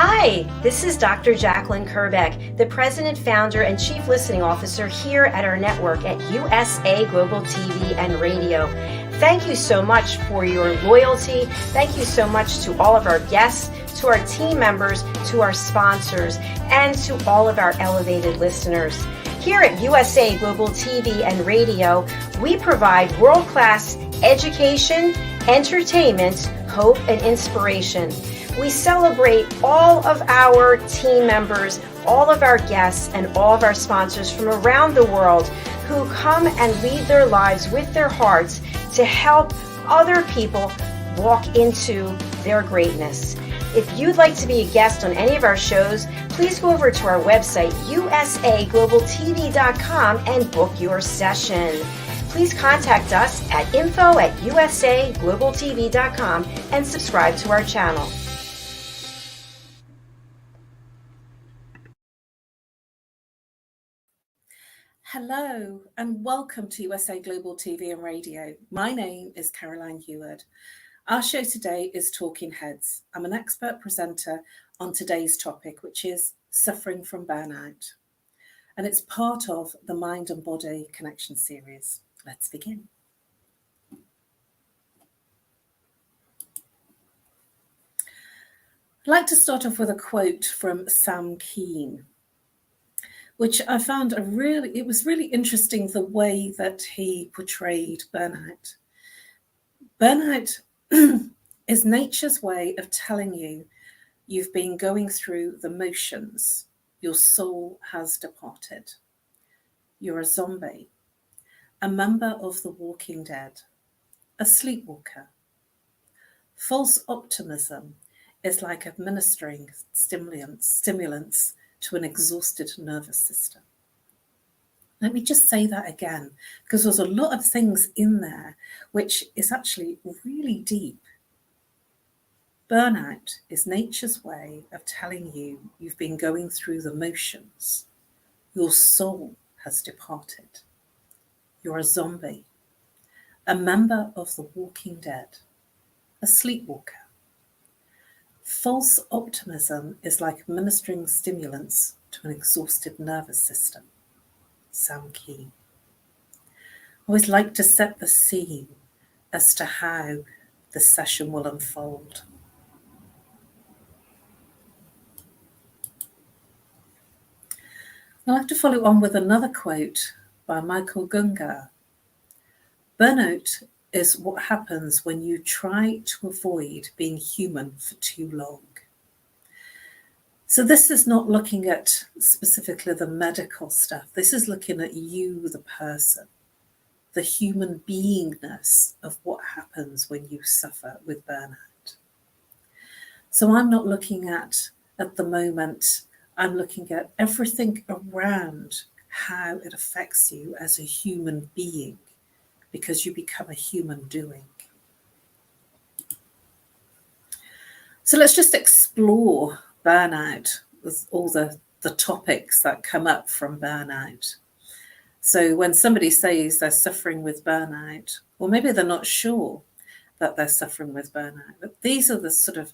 Hi, this is Dr. Jacqueline Kerbeck, the President, Founder, and Chief Listening Officer here at our network at USA Global TV and Radio. Thank you so much for your loyalty. Thank you so much to all of our guests, to our team members, to our sponsors, and to all of our elevated listeners. Here at USA Global TV and Radio, we provide world-class education, entertainment, hope, and inspiration. We celebrate all of our team members, all of our guests, and all of our sponsors from around the world who come and lead their lives with their hearts to help other people walk into their greatness. If you'd like to be a guest on any of our shows, please go over to our website, usaglobaltv.com, and book your session. Please contact us at info@usaglobaltv.com and subscribe to our channel. Hello and welcome to USA Global TV and Radio. My name is Caroline Heward. Our show today is Talking Heads. I'm an expert presenter on today's topic, which is suffering from burnout. And it's part of the Mind and Body Connection series. Let's begin. I'd like to start off with a quote from Sam Keen, which I found it was really interesting the way that he portrayed burnout. Burnout is nature's way of telling you you've been going through the motions. Your soul has departed. You're a zombie, a member of the walking dead, a sleepwalker. False optimism is like administering stimulants to an exhausted nervous system. Let me just say that again, because there's a lot of things in there which is actually really deep. Burnout is nature's way of telling you you've been going through the motions. Your soul has departed. You're a zombie, a member of the walking dead, a sleepwalker. False optimism is like administering stimulants to an exhausted nervous system. Sam Keen. I always like to set the scene as to how the session will unfold. I'll have to follow on with another quote by Michael Gungor. Burnout is what happens when you try to avoid being human for too long. So this is not looking at specifically the medical stuff. This is looking at you, the person, the human beingness of what happens when you suffer with burnout. So I'm not looking at the moment, I'm looking at everything around how it affects you as a human being, because you become a human doing. So let's just explore burnout with all the topics that come up from burnout. So when somebody says they're suffering with burnout, or maybe they're not sure that they're suffering with burnout, but these are the sort of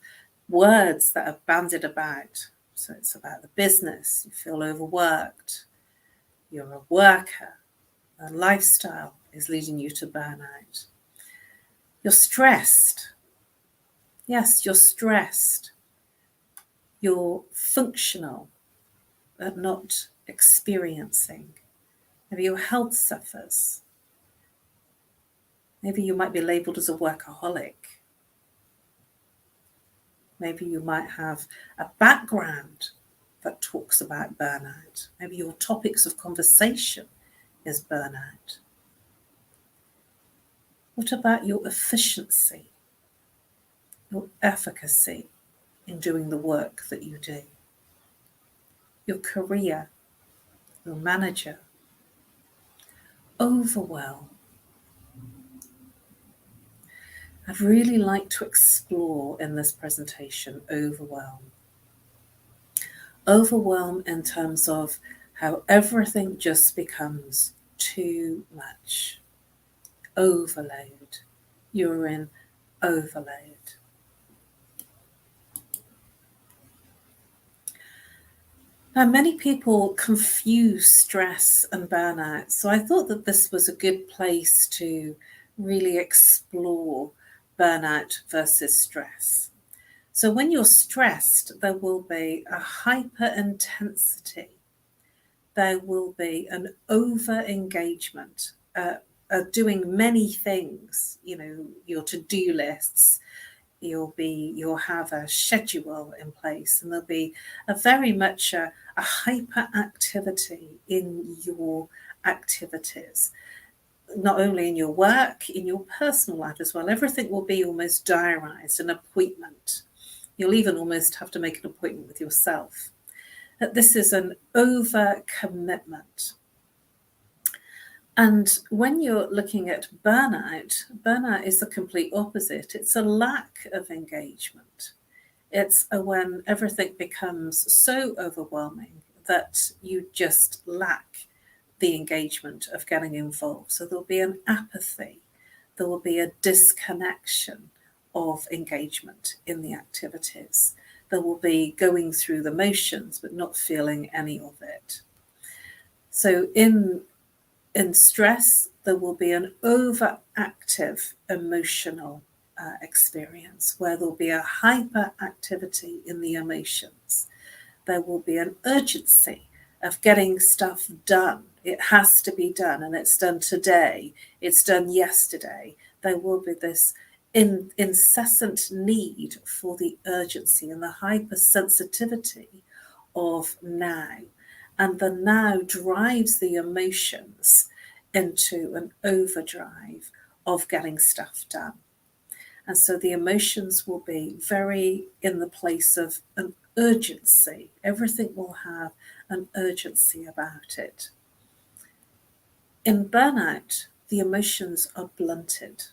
words that are bandied about. So it's about the business, you feel overworked, you're a worker, a lifestyle is leading you to burnout. You're stressed. Yes, you're stressed. You're functional, but not experiencing. Maybe your health suffers. Maybe you might be labelled as a workaholic. Maybe you might have a background that talks about burnout. Maybe your topics of conversation is burnout. What about your efficiency, your efficacy in doing the work that you do? Your career, your manager, overwhelm. I'd really like to explore in this presentation overwhelm. Overwhelm in terms of how everything just becomes too much. Overload. You're in overload. Now, many people confuse stress and burnout, so I thought that this was a good place to really explore burnout versus stress. So when you're stressed, there will be a hyper intensity, there will be an over engagement, doing many things, your to-do lists. You'll have a schedule in place, and there'll be very much a hyperactivity in your activities, not only in your work, in your personal life as well. Everything will be almost diarised, an appointment. You'll even almost have to make an appointment with yourself. That this is an over-commitment. And when you're looking at burnout is the complete opposite. It's a lack of engagement. It's when everything becomes so overwhelming that you just lack the engagement of getting involved. So there'll be an apathy. There will be a disconnection of engagement in the activities. There will be going through the motions but not feeling any of it. So in stress, there will be an overactive emotional experience where there'll be a hyperactivity in the emotions. There will be an urgency of getting stuff done. It has to be done, and it's done today. It's done yesterday. There will be this incessant need for the urgency and the hypersensitivity of now. And the now drives the emotions into an overdrive of getting stuff done. And so the emotions will be very in the place of an urgency. Everything will have an urgency about it. In burnout, the emotions are blunted.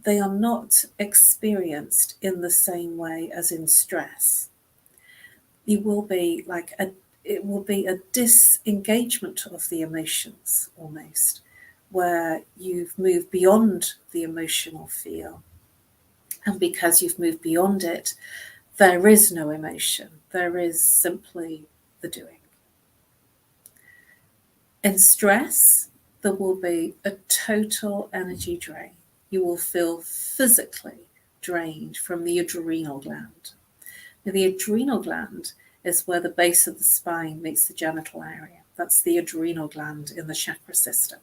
They are not experienced in the same way as in stress. It will be a disengagement of the emotions almost, where you've moved beyond the emotional feel. And because you've moved beyond it, there is no emotion. There is simply the doing. In stress, there will be a total energy drain. You will feel physically drained from the adrenal gland. Now, the adrenal gland is where the base of the spine meets the genital area. That's the adrenal gland in the chakra system.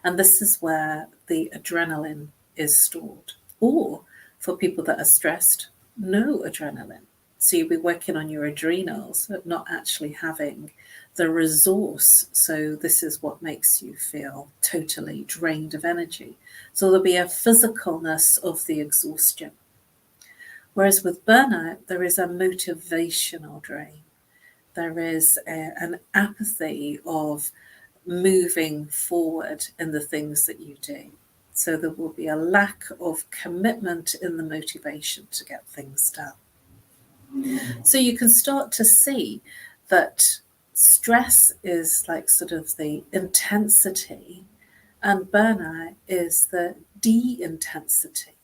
And this is where the adrenaline is stored. Or for people that are stressed, no adrenaline. So you'll be working on your adrenals, but not actually having the resource. So this is what makes you feel totally drained of energy. So there'll be a physicalness of the exhaustion. Whereas with burnout, there is a motivational drain. There is an apathy of moving forward in the things that you do. So there will be a lack of commitment in the motivation to get things done. So you can start to see that stress is like sort of the intensity, and burnout is the de-intensity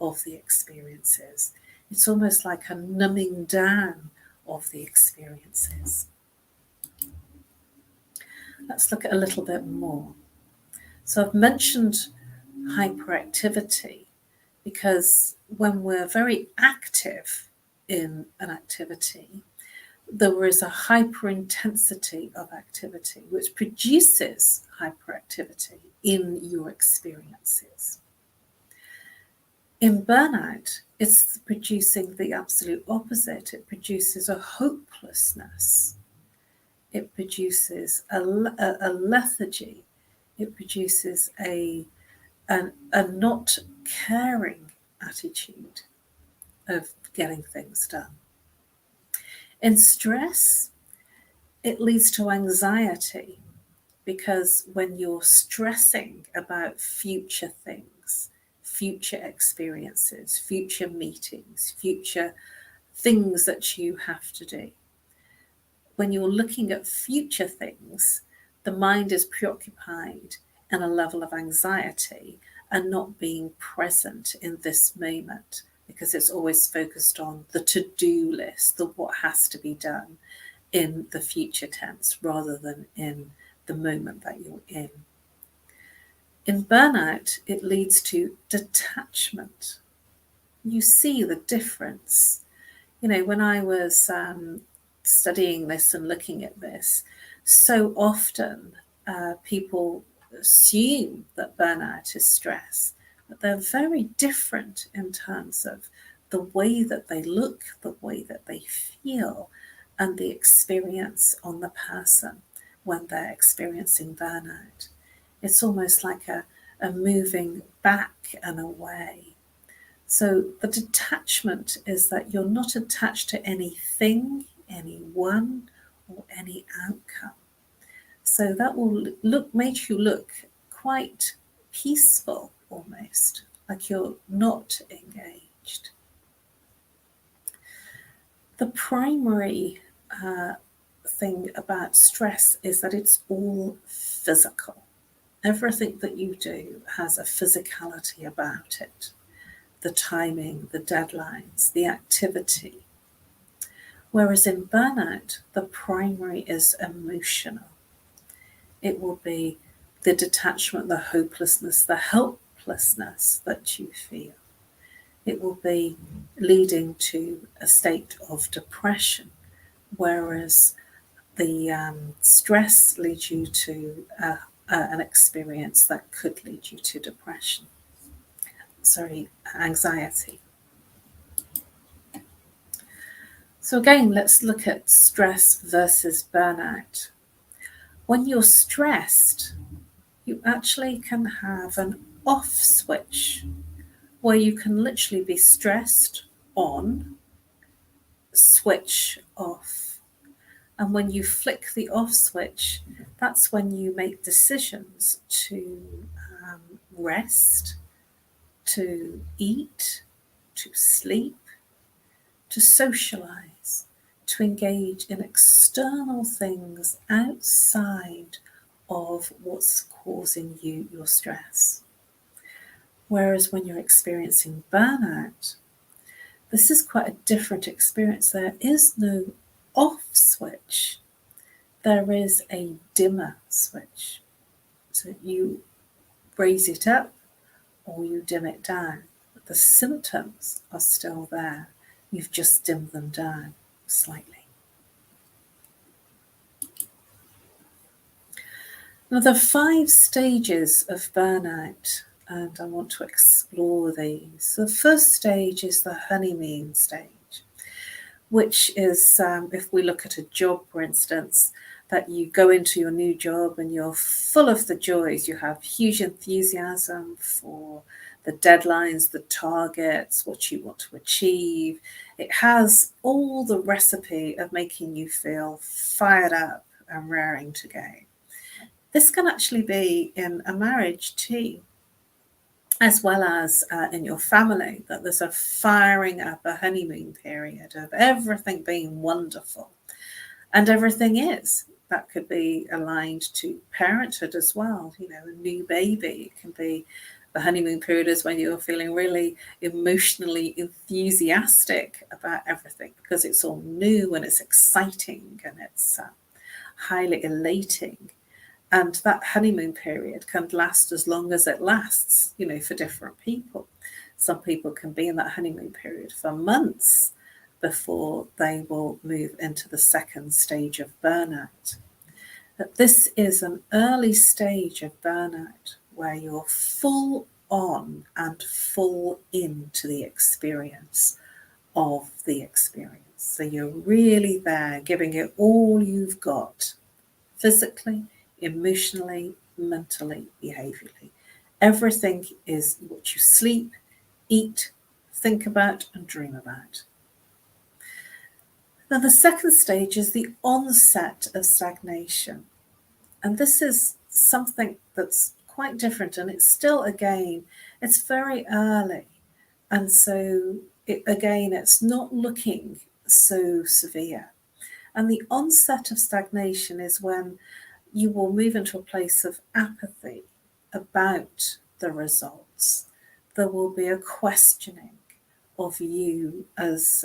of the experiences. It's almost like a numbing down of the experiences. Let's look at a little bit more. So I've mentioned hyperactivity because when we're very active in an activity, there is a hyperintensity of activity which produces hyperactivity in your experiences. In burnout, it's producing the absolute opposite. It produces a hopelessness. It produces a lethargy. It produces a not caring attitude of getting things done. In stress, it leads to anxiety because when you're stressing about future things, future experiences, future meetings, future things that you have to do, when you're looking at future things, the mind is preoccupied in a level of anxiety and not being present in this moment because it's always focused on the to-do list, the what has to be done, in the future tense rather than in the moment that you're in. In burnout, it leads to detachment. You see the difference. When I was studying this and looking at this, so often people assume that burnout is stress, but they're very different in terms of the way that they look, the way that they feel, and the experience on the person when they're experiencing burnout. It's almost like a moving back and away. So the detachment is that you're not attached to anything, anyone, or any outcome. So that will make you look quite peaceful, almost, like you're not engaged. The primary thing about stress is that it's all physical. Everything that you do has a physicality about it. The timing, the deadlines, the activity. Whereas in burnout, the primary is emotional. It will be the detachment, the hopelessness, the helplessness that you feel. It will be leading to a state of depression, whereas the stress leads you to an experience that could lead you to depression. Anxiety. So again, let's look at stress versus burnout. When you're stressed, you actually can have an off switch where you can literally be stressed on, switch off. And when you flick the off switch, that's when you make decisions to rest, to eat, to sleep, to socialize, to engage in external things outside of what's causing you your stress. Whereas when you're experiencing burnout, this is quite a different experience. There is no off switch. There is a dimmer switch. So you raise it up or you dim it down. The symptoms are still there. You've just dimmed them down slightly. Now, there are 5 stages of burnout, and I want to explore these. The first stage is the honeymoon stage, which is, if we look at a job, for instance, that you go into your new job and you're full of the joys. You have huge enthusiasm for the deadlines, the targets, what you want to achieve. It has all the recipe of making you feel fired up and raring to go. This can actually be in a marriage too, as well as in your family, that there's a firing up, a honeymoon period of everything being wonderful. And everything is. That could be aligned to parenthood as well. A new baby. It can be the honeymoon period is when you're feeling really emotionally enthusiastic about everything because it's all new and it's exciting and it's highly elating. And that honeymoon period can last as long as it lasts, for different people. Some people can be in that honeymoon period for months before they will move into the second stage of burnout. But this is an early stage of burnout where you're full on and full into the experience of the experience. So you're really there, giving it all you've got, physically, emotionally, mentally, behaviourally. Everything is what you sleep, eat, think about, and dream about. Now, the second stage is the onset of stagnation. And this is something that's quite different. And it's still, again, it's very early. And so, it's not looking so severe. And the onset of stagnation is when you will move into a place of apathy about the results. There will be a questioning of you as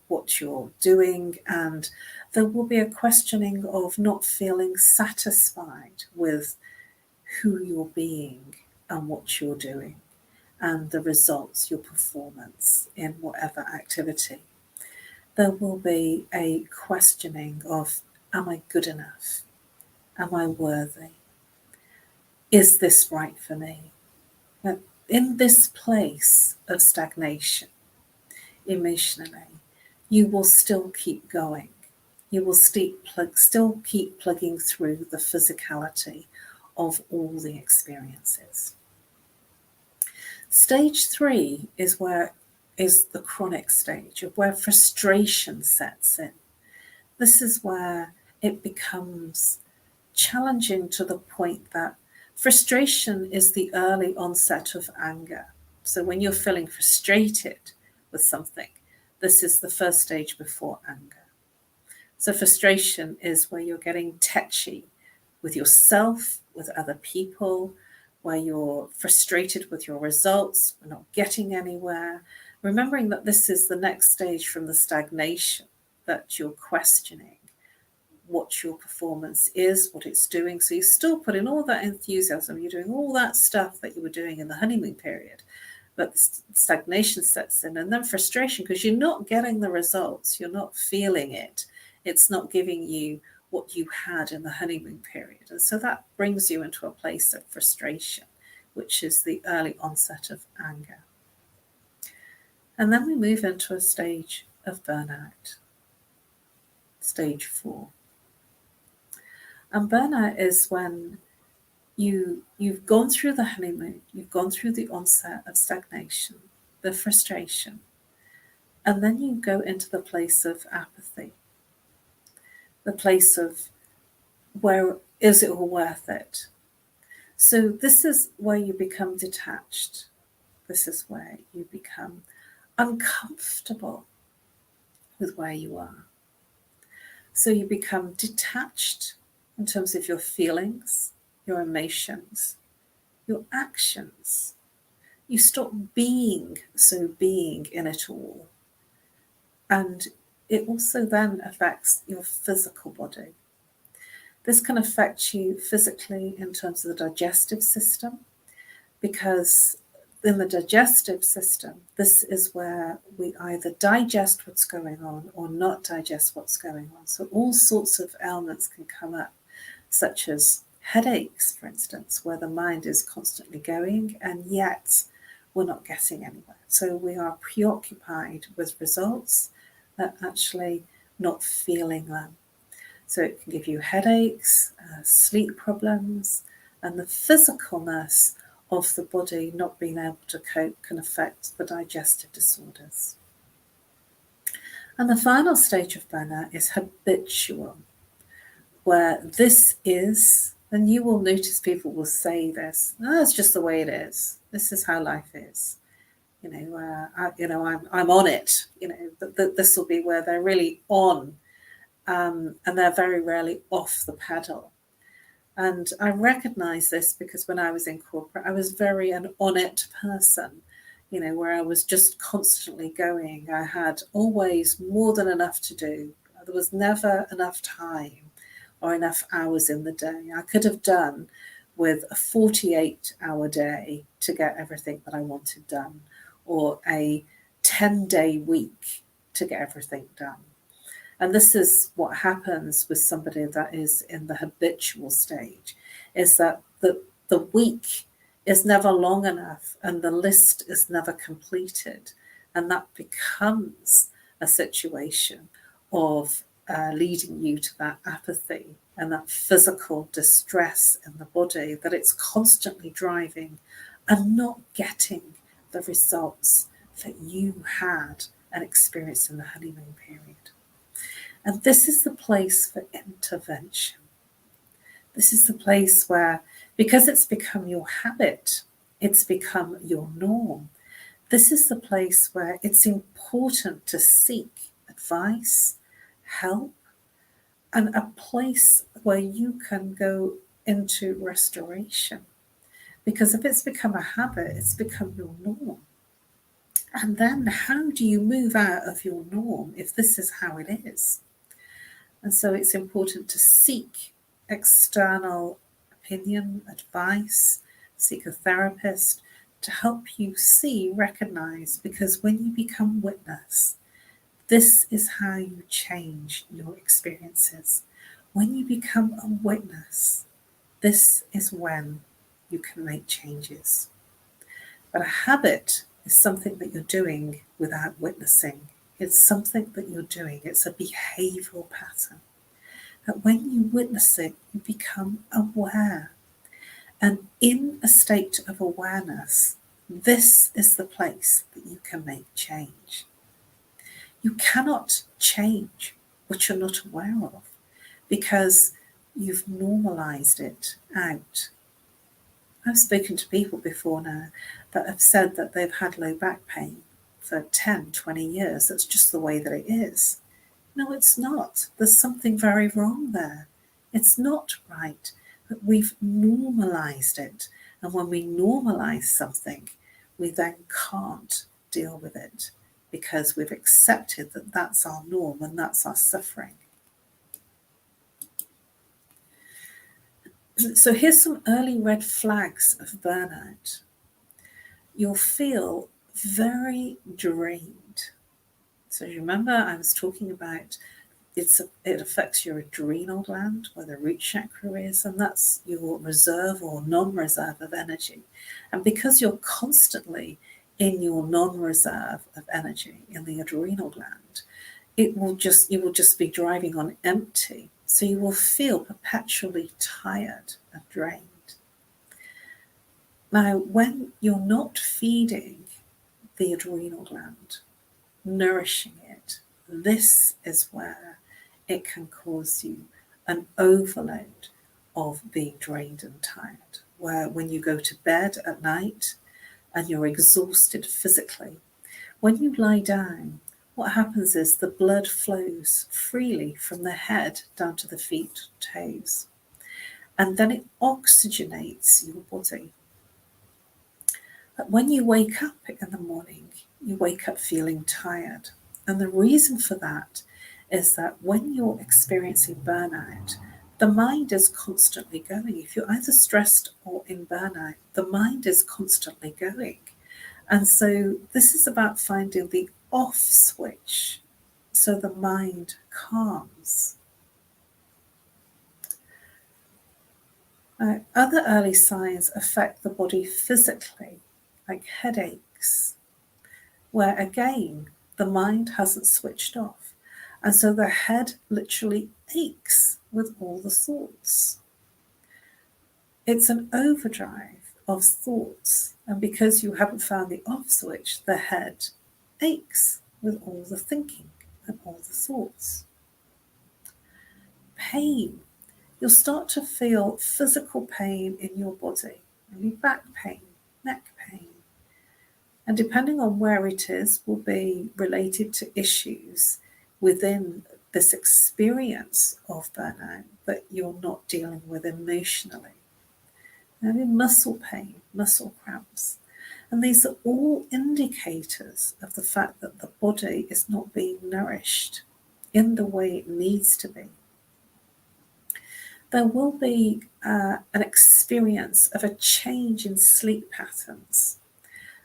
what you're doing, and there will be a questioning of not feeling satisfied with who you're being and what you're doing and the results, your performance in whatever activity. There will be a questioning of, am I good enough? Am I worthy? Is this right for me? But in this place of stagnation, emotionally, you will still keep going. You will still keep plugging through the physicality of all the experiences. Stage 3 is the chronic stage of where frustration sets in. This is where it becomes challenging to the point that frustration is the early onset of anger. So when you're feeling frustrated with something, this is the first stage before anger. So frustration is where you're getting tetchy with yourself, with other people, where you're frustrated with your results, we're not getting anywhere. Remembering that this is the next stage from the stagnation, that you're questioning what your performance is, what it's doing. So you still put in all that enthusiasm, you're doing all that stuff that you were doing in the honeymoon period, but stagnation sets in, and then frustration because you're not getting the results, you're not feeling it. It's not giving you what you had in the honeymoon period. And so that brings you into a place of frustration, which is the early onset of anger. And then we move into a stage of burnout, stage 4. And burnout is when you've gone through the honeymoon, you've gone through the onset of stagnation, the frustration, and then you go into the place of apathy, the place of where is it all worth it? So this is where you become detached. This is where you become uncomfortable with where you are. So you become detached in terms of your feelings, your emotions, your actions. You stop being in it all. And it also then affects your physical body. This can affect you physically in terms of the digestive system, because in the digestive system, this is where we either digest what's going on or not digest what's going on. So all sorts of ailments can come up, such as headaches, for instance, where the mind is constantly going and yet we're not getting anywhere. So we are preoccupied with results but actually not feeling them. So it can give you headaches, sleep problems, and the physicalness of the body not being able to cope can affect the digestive disorders. And the final stage of burnout is habitual, where this is, and you will notice people will say this, no, it's just the way it is. This is how life is. I'm on it. This will be where they're really on, and they're very rarely off the pedal. And I recognize this because when I was in corporate, I was very an on it person, where I was just constantly going. I had always more than enough to do. There was never enough time or enough hours in the day. I could have done with a 48-hour day to get everything that I wanted done, or a 10-day week to get everything done. And this is what happens with somebody that is in the habitual stage, is that the week is never long enough and the list is never completed. And that becomes a situation of leading you to that apathy and that physical distress in the body, that it's constantly driving and not getting the results that you had and experienced in the honeymoon period. And this is the place for intervention. This is the place where, because it's become your habit, it's become your norm, this is the place where it's important to seek advice, help, and a place where you can go into restoration. Because if it's become a habit, it's become your norm. And then how do you move out of your norm if this is how it is? And so it's important to seek external opinion, advice, seek a therapist to help you see, recognize, because when you become witness, this is how you change your experiences. When you become a witness, this is when you can make changes. But a habit is something that you're doing without witnessing. It's something that you're doing. It's a behavioural pattern. That when you witness it, you become aware. And in a state of awareness, this is the place that you can make change. You cannot change what you're not aware of because you've normalized it out. I've spoken to people before now that have said that they've had low back pain for 10, 20 years. That's just the way that it is. No, it's not. There's something very wrong there. It's not right. But we've normalized it. And when we normalize something, we then can't deal with it because we've accepted that that's our norm and that's our suffering. So here's some early red flags of burnout. You'll feel very drained. So remember I was talking about it affects your adrenal gland, where the root chakra is, and that's your reserve or non-reserve of energy. And because you're constantly in your non-reserve of energy in the adrenal gland, you will just be driving on empty. So you will feel perpetually tired and drained. Now, when you're not feeding the adrenal gland, nourishing it, this is where it can cause you an overload of being drained and tired, where when you go to bed at night and you're exhausted physically, when you lie down, what happens is the blood flows freely from the head down to the feet, toes, and then it oxygenates your body. But when you wake up in the morning, you wake up feeling tired. And the reason for that is that when you're experiencing burnout, the mind is constantly going. If you're either stressed or in burnout, the mind is constantly going. And so this is about finding the off switch so the mind calms. Other early signs affect the body physically, like headaches, where again, the mind hasn't switched off. And so the head literally aches with all the thoughts. It's an overdrive of thoughts. And because you haven't found the off switch, the head aches with all the thinking and all the thoughts. Pain. You'll start to feel physical pain in your body, maybe back pain, neck pain. And depending on where it is, will be related to issues within this experience of burnout that you're not dealing with emotionally. Maybe muscle pain, muscle cramps. And these are all indicators of the fact that the body is not being nourished in the way it needs to be. There will be an experience of a change in sleep patterns.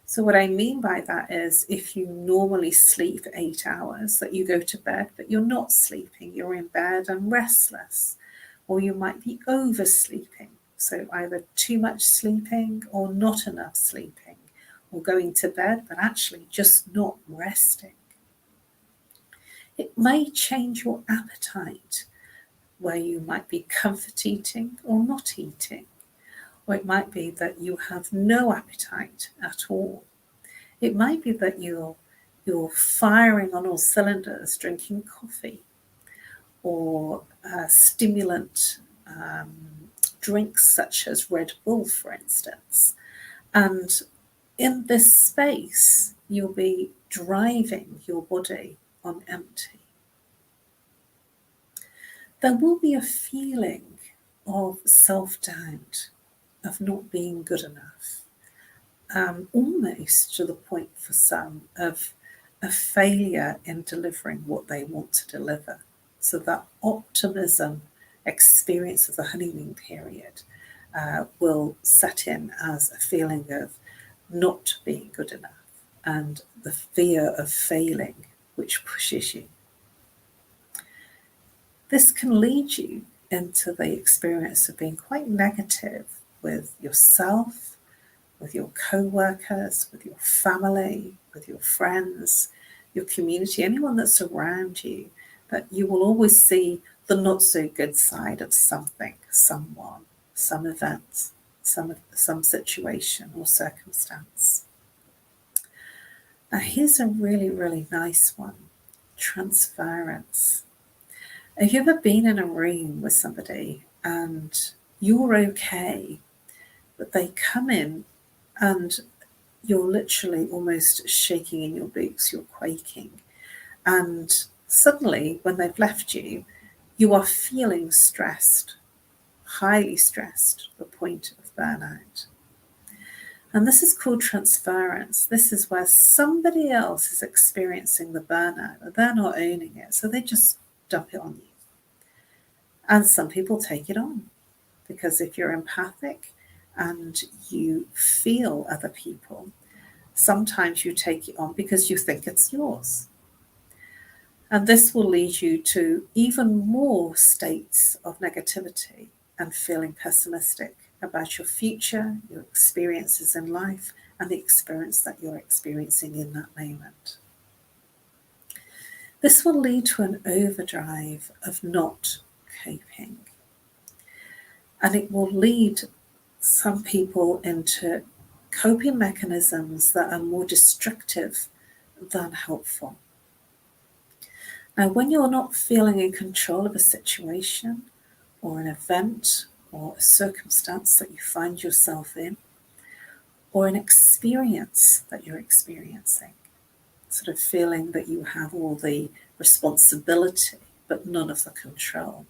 So what I mean by that is if you normally sleep 8 hours, that you go to bed, but you're not sleeping, you're in bed and restless, or you might be oversleeping. So either too much sleeping or not enough sleeping, or going to bed, but actually just not resting. It may change your appetite, where you might be comfort eating or not eating. Or it might be that you have no appetite at all. It might be that you're firing on all cylinders, drinking coffee or stimulant drinks such as Red Bull, for instance. And in this space, you'll be driving your body on empty. There will be a feeling of self-doubt, of not being good enough, almost to the point for some of a failure in delivering what they want to deliver. So that optimism experience of the honeymoon period will set in as a feeling of not being good enough and the fear of failing, which pushes you. This can lead you into the experience of being quite negative with yourself, with your co-workers, with your family, with your friends, your community, anyone that's around you, that you will always see the not so good side of something, someone, some event, some situation or circumstance. Now here's a really, really nice one, transference. Have you ever been in a room with somebody and you're okay, but they come in and you're literally almost shaking in your boots, you're quaking. And suddenly, when they've left you, you are feeling stressed, highly stressed, to the point of burnout. And this is called transference. This is where somebody else is experiencing the burnout, but they're not owning it, so they just dump it on you. And some people take it on, because if you're empathic and you feel other people, sometimes you take it on because you think it's yours. And this will lead you to even more states of negativity and feeling pessimistic about your future, your experiences in life, and the experience that you're experiencing in that moment. This will lead to an overdrive of not coping. And it will lead some people into coping mechanisms that are more destructive than helpful. Now, when you're not feeling in control of a situation or an event or a circumstance that you find yourself in, or an experience that you're experiencing, sort of feeling that you have all the responsibility but none of the control,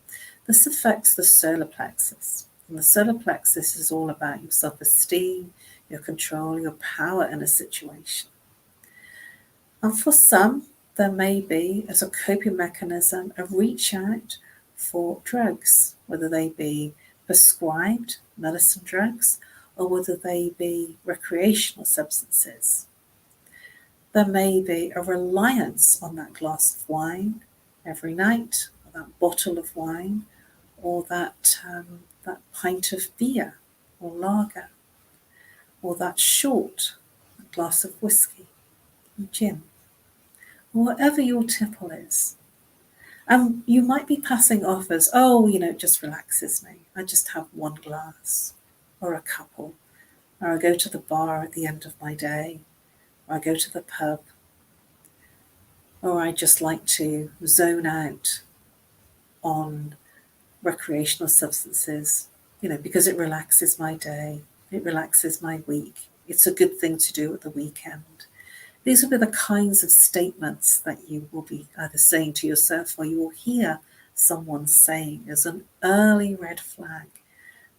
this affects the solar plexus. And the solar plexus is all about your self-esteem, your control, your power in a situation. And for some, there may be, as a coping mechanism, a reach out for drugs, whether they be prescribed medicine drugs or whether they be recreational substances. There may be a reliance on that glass of wine every night, or that bottle of wine, or that pint of beer or lager, or that short glass of whiskey and gin, or whatever your tipple is. And you might be passing off as, it just relaxes me. I just have one glass or a couple, or I go to the bar at the end of my day, or I go to the pub, or I just like to zone out on recreational substances, because it relaxes my day, it relaxes my week. It's a good thing to do at the weekend. These will be the kinds of statements that you will be either saying to yourself or you will hear someone saying as an early red flag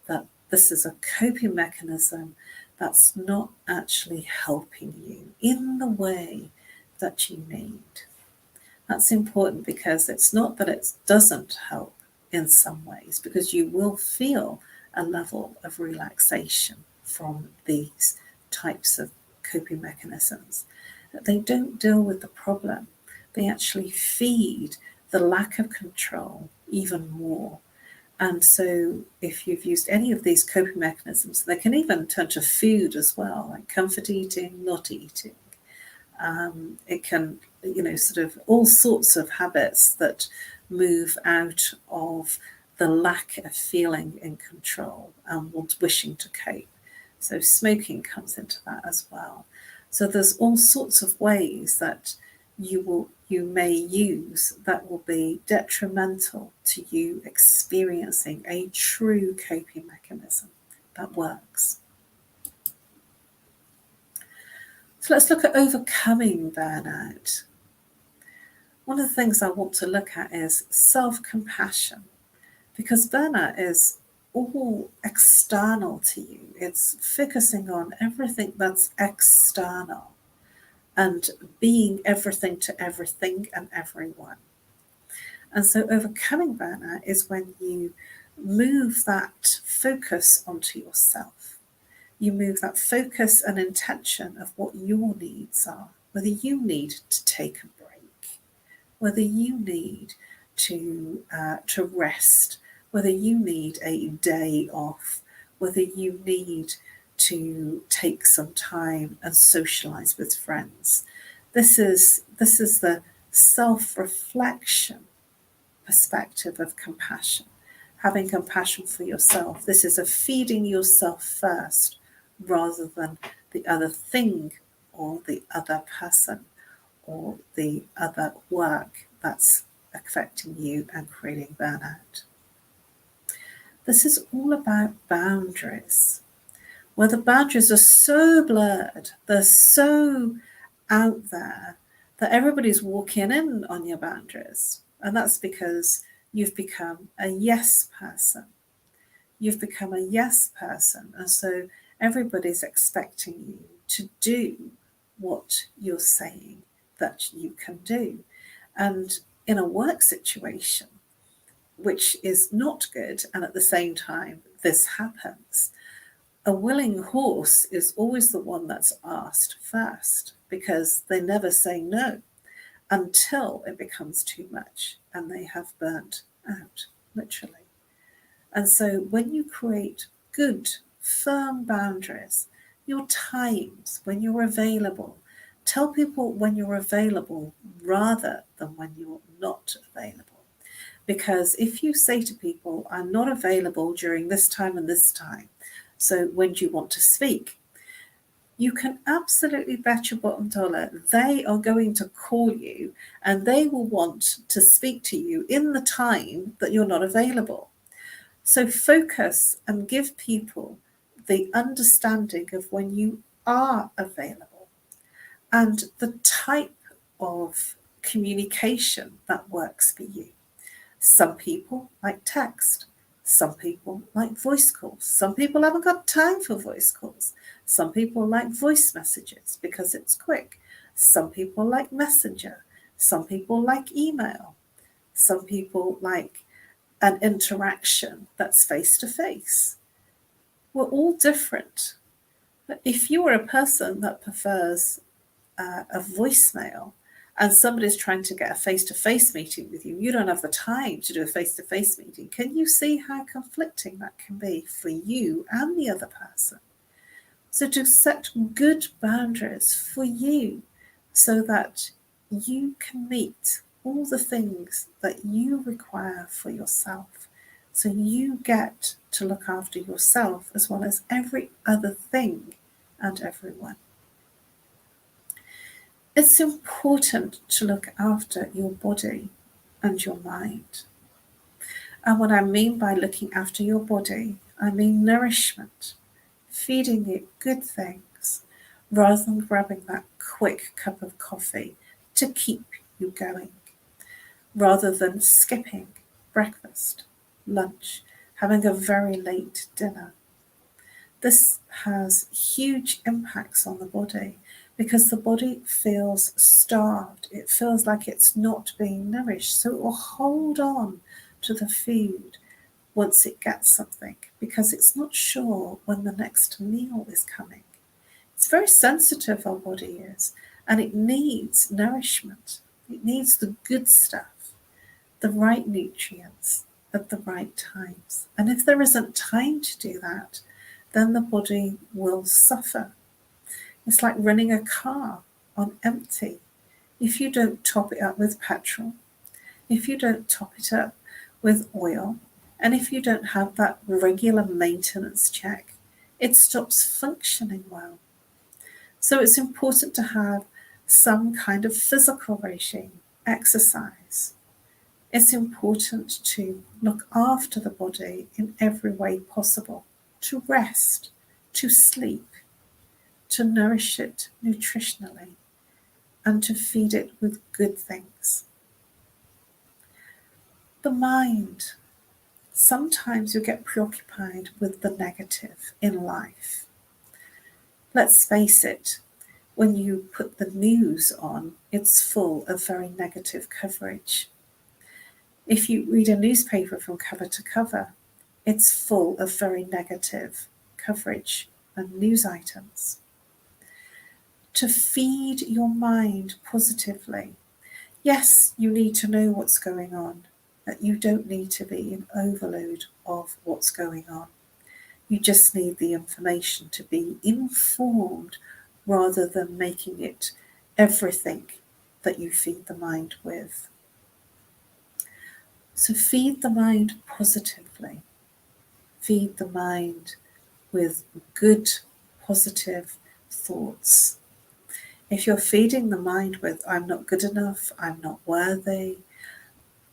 that this is a coping mechanism that's not actually helping you in the way that you need. That's important because it's not that it doesn't help in some ways, because you will feel a level of relaxation from these types of coping mechanisms. They don't deal with the problem. They actually feed the lack of control even more. And so if you've used any of these coping mechanisms, they can even turn to food as well, like comfort eating, not eating. It can, sort of all sorts of habits that move out of the lack of feeling in control and wishing to cope. So smoking comes into that as well. So there's all sorts of ways that you may use that will be detrimental to you experiencing a true coping mechanism that works. So let's look at overcoming burnout. One of the things I want to look at is self-compassion, because burnout is all external to you. It's focusing on everything that's external and being everything to everything and everyone. And so overcoming burnout is when you move that focus onto yourself. You move that focus and intention of what your needs are, whether you need to take a break, whether you need to rest, whether you need a day off, whether you need to take some time and socialize with friends. This is the self-reflection perspective of compassion, having compassion for yourself. This is a feeding yourself first rather than the other thing or the other person or the other work that's affecting you and creating burnout. This is all about boundaries, where the boundaries are so blurred, they're so out there that everybody's walking in on your boundaries. And that's because you've become a yes person. You've become a yes person. And so everybody's expecting you to do what you're saying that you can do. And in a work situation, which is not good, and at the same time, this happens, a willing horse is always the one that's asked first, because they never say no until it becomes too much and they have burnt out, literally. And so when you create good, firm boundaries, your times, when you're available, tell people when you're available rather than when you're not available. Because if you say to people, I'm not available during this time and this time, so when do you want to speak? You can absolutely bet your bottom dollar they are going to call you and they will want to speak to you in the time that you're not available. So focus and give people the understanding of when you are available and the type of communication that works for you. Some people like text. Some people like voice calls. Some people haven't got time for voice calls. Some people like voice messages because it's quick. Some people like Messenger. Some people like email. Some people like an interaction that's face-to-face. We're all different. But if you are a person that prefers a voicemail and somebody's trying to get a face-to-face meeting with you, you don't have the time to do a face-to-face meeting. Can you see how conflicting that can be for you and the other person? So to set good boundaries for you so that you can meet all the things that you require for yourself. So you get to look after yourself as well as every other thing and everyone. It's important to look after your body and your mind. And what I mean by looking after your body, I mean nourishment, feeding it good things, rather than grabbing that quick cup of coffee to keep you going, rather than skipping breakfast, lunch, having a very late dinner. This has huge impacts on the body because the body feels starved. It feels like it's not being nourished. So it will hold on to the food once it gets something because it's not sure when the next meal is coming. It's very sensitive, our body is, and it needs nourishment. It needs the good stuff, the right nutrients at the right times. And if there isn't time to do that, then the body will suffer. It's like running a car on empty. If you don't top it up with petrol, if you don't top it up with oil, and if you don't have that regular maintenance check, it stops functioning well. So it's important to have some kind of physical regime, exercise. It's important to look after the body in every way possible, to rest, to sleep, to nourish it nutritionally, and to feed it with good things. The mind. sometimes you get preoccupied with the negative in life. Let's face it, when you put the news on, it's full of very negative coverage. If you read a newspaper from cover to cover, it's full of very negative coverage and news items. To feed your mind positively, yes, you need to know what's going on, but you don't need to be in overload of what's going on. You just need the information to be informed rather than making it everything that you feed the mind with. So feed the mind positively. Feed the mind with good, positive thoughts. If you're feeding the mind with, I'm not good enough, I'm not worthy,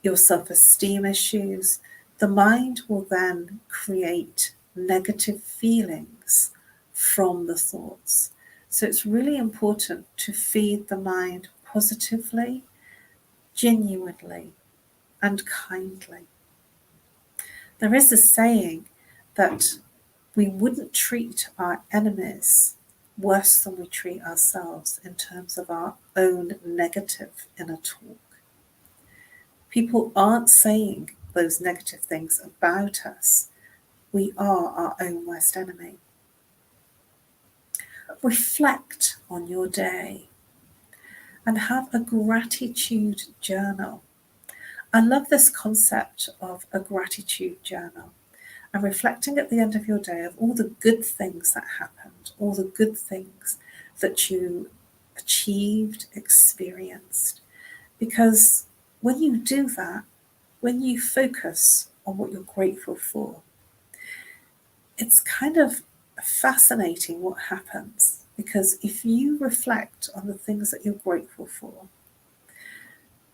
your self-esteem issues, the mind will then create negative feelings from the thoughts. So it's really important to feed the mind positively, genuinely, and kindly. There is a saying that we wouldn't treat our enemies worse than we treat ourselves in terms of our own negative inner talk. People aren't saying those negative things about us. We are our own worst enemy. Reflect on your day and have a gratitude journal. I love this concept of a gratitude journal and reflecting at the end of your day of all the good things that happened, all the good things that you achieved, experienced. Because when you do that, when you focus on what you're grateful for, it's kind of fascinating what happens. Because if you reflect on the things that you're grateful for,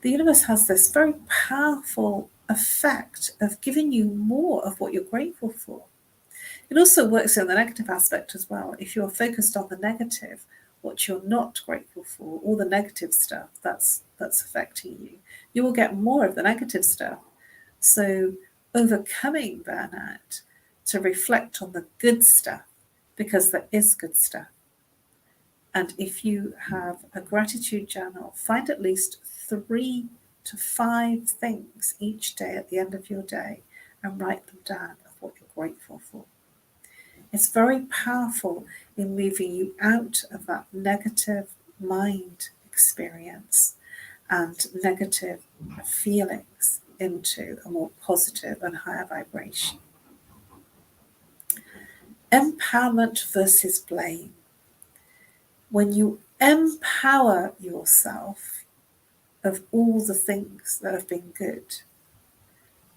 the universe has this very powerful effect of giving you more of what you're grateful for. It also works in the negative aspect as well. If you're focused on the negative, what you're not grateful for, all the negative stuff that's affecting you, you will get more of the negative stuff. So overcoming burnout, to reflect on the good stuff, because there is good stuff. And if you have a gratitude journal, find at least 3 to 5 things each day at the end of your day and write them down of what you're grateful for. It's very powerful in moving you out of that negative mind experience and negative feelings into a more positive and higher vibration. Empowerment versus blame. When you empower yourself of all the things that have been good,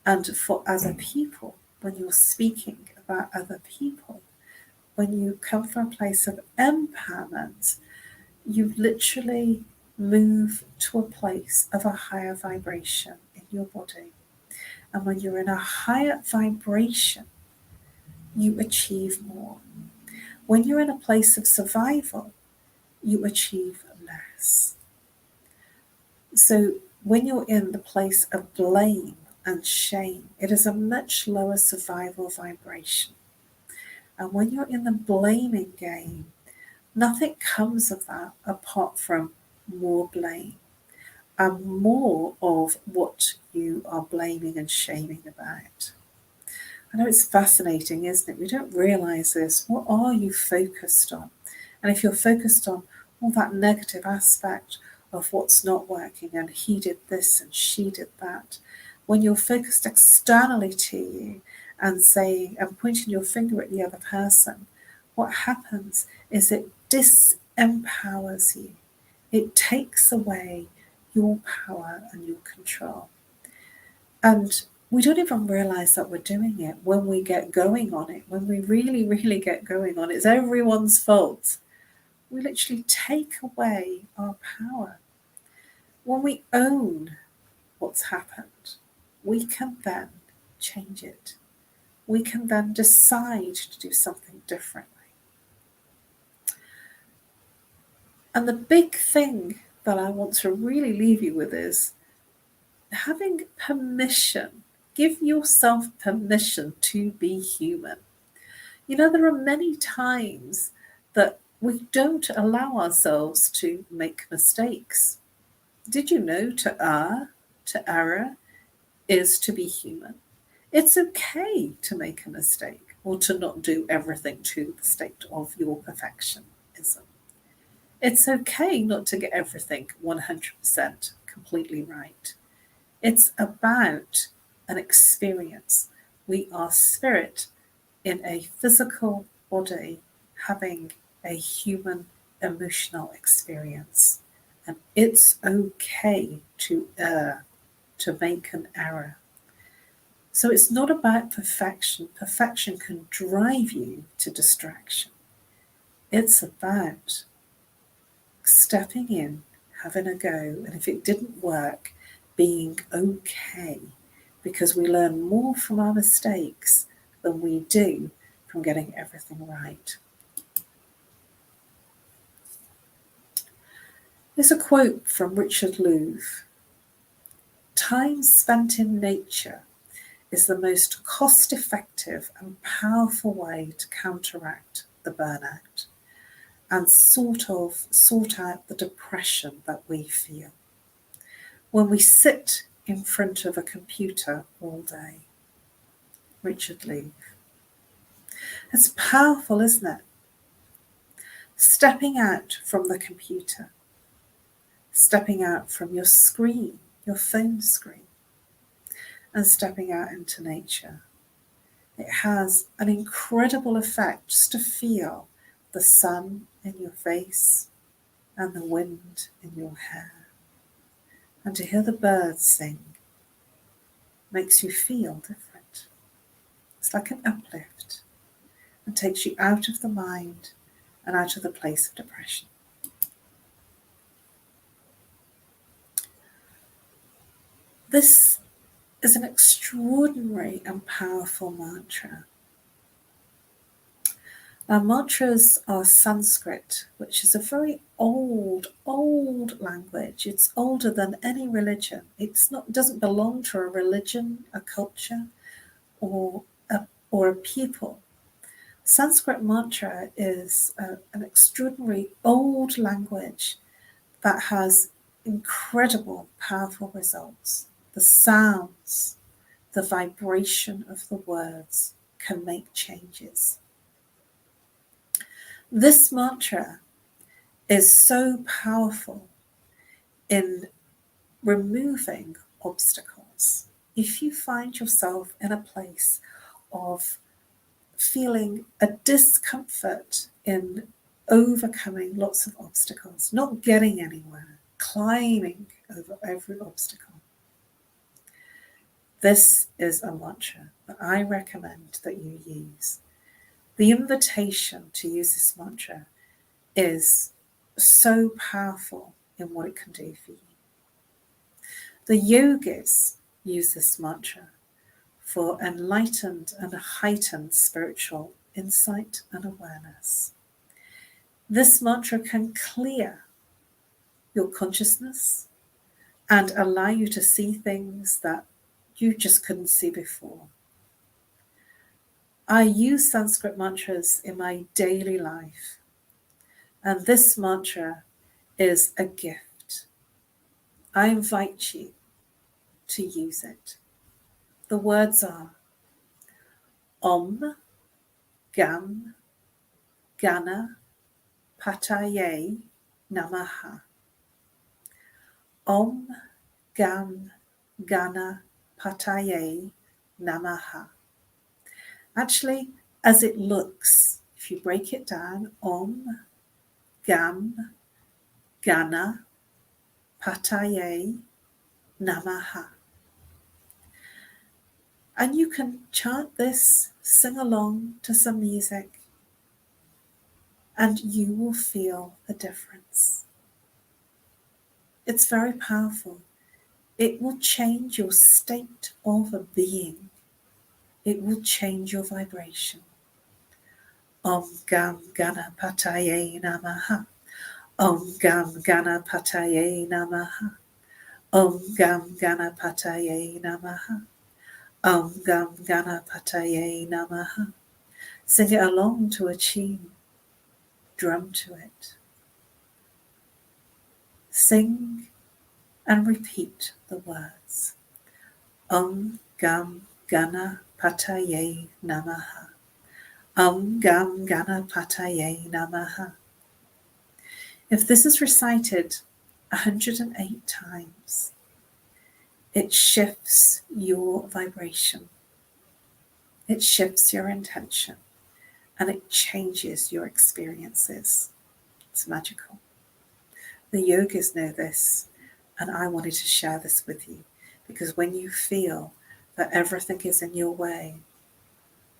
and for other people, when you're speaking about other people, when you come from a place of empowerment, you literally move to a place of a higher vibration in your body. And when you're in a higher vibration, you achieve more. When you're in a place of survival, you achieve less. So when you're in the place of blame and shame, it is a much lower survival vibration. And when you're in the blaming game, nothing comes of that apart from more blame and more of what you are blaming and shaming about. I know it's fascinating, isn't it? We don't realize this. What are you focused on? And if you're focused on all that negative aspect of what's not working and he did this and she did that, when you're focused externally to you and saying and pointing your finger at the other person, what happens is it disempowers you. It takes away your power and your control. And we don't even realize that we're doing it when we get going on it. When we really, really get going on it, it's everyone's fault. We literally take away our power. When we own what's happened, we can then change it. We can then decide to do something differently. And the big thing that I want to really leave you with is having permission Give yourself permission to be human. You know, there are many times that we don't allow ourselves to make mistakes. Did you know to err is to be human? It's okay to make a mistake or to not do everything to the state of your perfectionism. It's okay not to get everything 100% completely right. It's about an experience. We are spirit in a physical body having a human emotional experience. And it's okay to err, to make an error. So it's not about perfection. Perfection can drive you to distraction. It's about stepping in, having a go, and if it didn't work, being okay, because we learn more from our mistakes than we do from getting everything right. There's a quote from Richard Louv. Time spent in nature is the most cost-effective and powerful way to counteract the burnout and sort out the depression that we feel when we sit in front of a computer all day. Richard Louv. It's powerful, isn't it? Stepping out from the computer, stepping out from your screen, your phone screen, and stepping out into nature. It has an incredible effect just to feel the sun in your face and the wind in your hair. And to hear the birds sing makes you feel different. It's like an uplift and takes you out of the mind and out of the place of depression. This is an extraordinary and powerful mantra. Now, mantras are Sanskrit, which is a very old language. It's older than any religion. It doesn't belong to a religion, a culture, or a people. Sanskrit mantra is an extraordinary old language that has incredible, powerful results. The sounds, the vibration of the words can make changes. This mantra is so powerful in removing obstacles. If you find yourself in a place of feeling a discomfort in overcoming lots of obstacles, not getting anywhere, climbing over every obstacle, this is a mantra that I recommend that you use. The invitation to use this mantra is so powerful in what it can do for you. The yogis use this mantra for enlightened and heightened spiritual insight and awareness. This mantra can clear your consciousness and allow you to see things that you just couldn't see before. I use Sanskrit mantras in my daily life, and this mantra is a gift. I invite you to use it. The words are Om Gam Gana Pataye Namaha. Om Gam Gana Pataye Namaha. Actually, as it looks, if you break it down, Om Gam Gana Pataye Namaha. And you can chant this, sing along to some music, and you will feel a difference. It's very powerful. It will change your state of being. It will change your vibration. Om Gam Gana Pataye Namaha. Om Gam Gana Pataye Namaha. Om Gam Gana Pataye Namaha. Om Gam Ganapataye Namaha. Sing it along to a tune. Drum to it. Sing and repeat the words. Om Gam Ganapataye Namaha. Om Gam Ganapataye Namaha. If this is recited 108 times, it shifts your vibration, it shifts your intention, and it changes your experiences. It's magical. The yogis know this, and I wanted to share this with you, because when you feel that everything is in your way,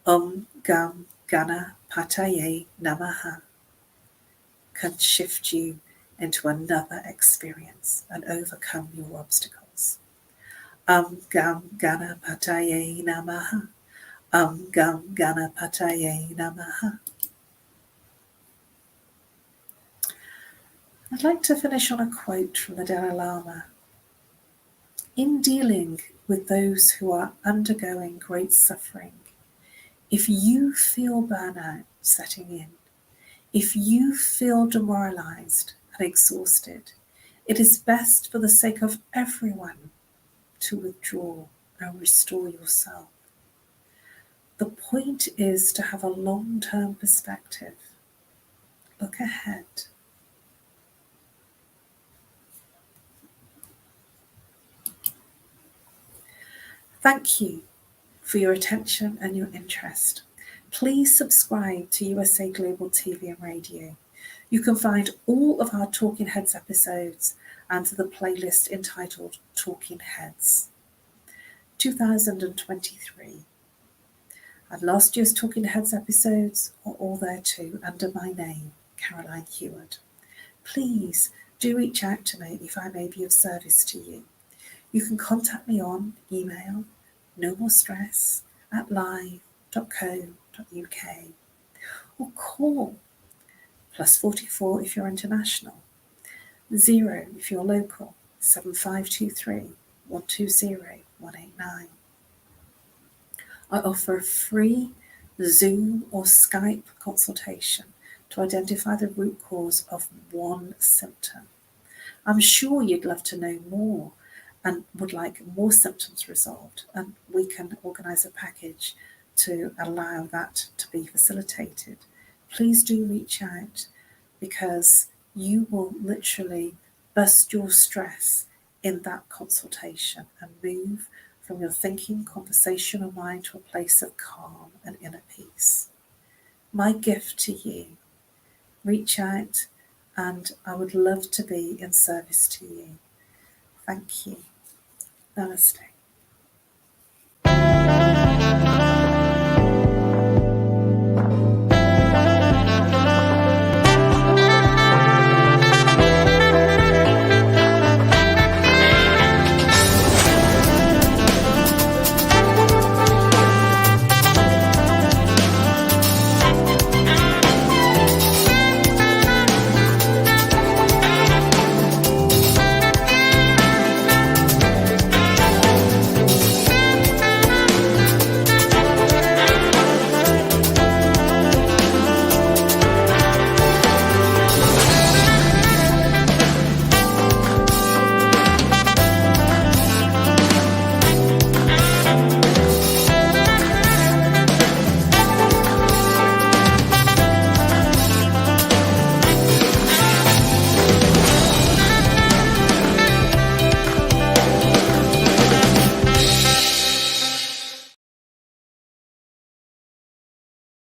Om Gam Ganapataye Namaha can shift you into another experience and overcome your obstacles. Om Gam Ganapataye Namaha. Om Gam Ganapataye Namaha. I'd like to finish on a quote from the Dalai Lama. In dealing with those who are undergoing great suffering, if you feel burnout setting in, if you feel demoralized and exhausted, it is best for the sake of everyone to withdraw and restore yourself. The point is to have a long-term perspective. Look ahead. Thank you for your attention and your interest. Please subscribe to USA Global TV and Radio. You can find all of our Talking Heads episodes under the playlist entitled Talking Heads 2023. And last year's Talking Heads episodes are all there too, under my name, Caroline Heward. Please do reach out to me if I may be of service to you. You can contact me on email, nomorestress@live.co.uk, or call +44 if you're international, 0 if you're local, 7523 120 189. I offer a free Zoom or Skype consultation to identify the root cause of one symptom. I'm sure you'd love to know more and would like more symptoms resolved, and we can organise a package to allow that to be facilitated. Please do reach out, because you will literally bust your stress in that consultation and move from your thinking, conversational mind to a place of calm and inner peace. My gift to you, reach out, and I would love to be in service to you. Thank you. Namaste.